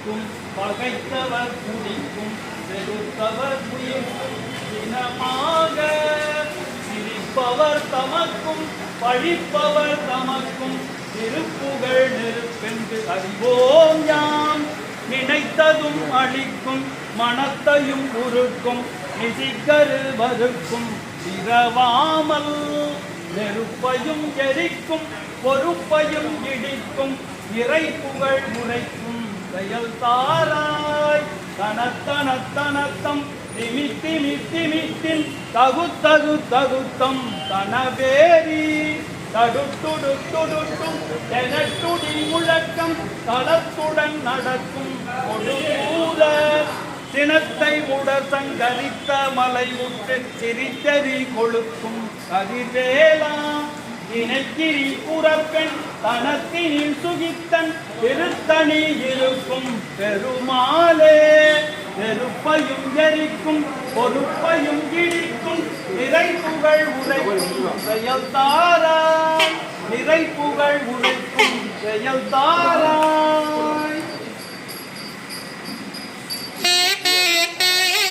துடிக்கும் பகைத்தவர் குடிக்கும் வெறுத்தவர் உயிர்க்கும் இனமாக சிரிப்பவர் தமக்கும் பழிப்பவர் தமக்கும் திருப்புகழ் நெருப்பென்று அறிவோம் யாம் நினைத்ததும் அழிக்கும் மனத்தையும் உருக்கும் நிசிக்கரு வறுக்கும் இரவாமல் நெருப்பையும் எரிக்கும் பொறுப்பையும் இடிக்கும் இறை புகழ் உரைக்கும் செயல் தாராய் தனத்தனத்தனத்தம் திமித்திமித்திமித்தின் தகுத்தகு தகுத்தம் தனவேரி தடுத்துடுத்துடுட்டும் தெனட்டுடி முழக்கம் தளத்துடன் நடக்கும் கொடுக்கூல சினத்தை உடற் சங்கரித்த மலை உற்று சிரித்தறி கொழுக்கும் கதிர்வேலாம் இனக்கிரி புறப்பெண் தனத்தினில் சுகித்தன் திருத்தணி இருக்கும் பெருமாளே நெருப்பையும் எரிக்கும் பொறுப்பையும் இடிக்கும் நிறை புகழ் உரைக்கும் செயல் தாரா நிறை புகழ் உரைக்கும் செயல் தாரா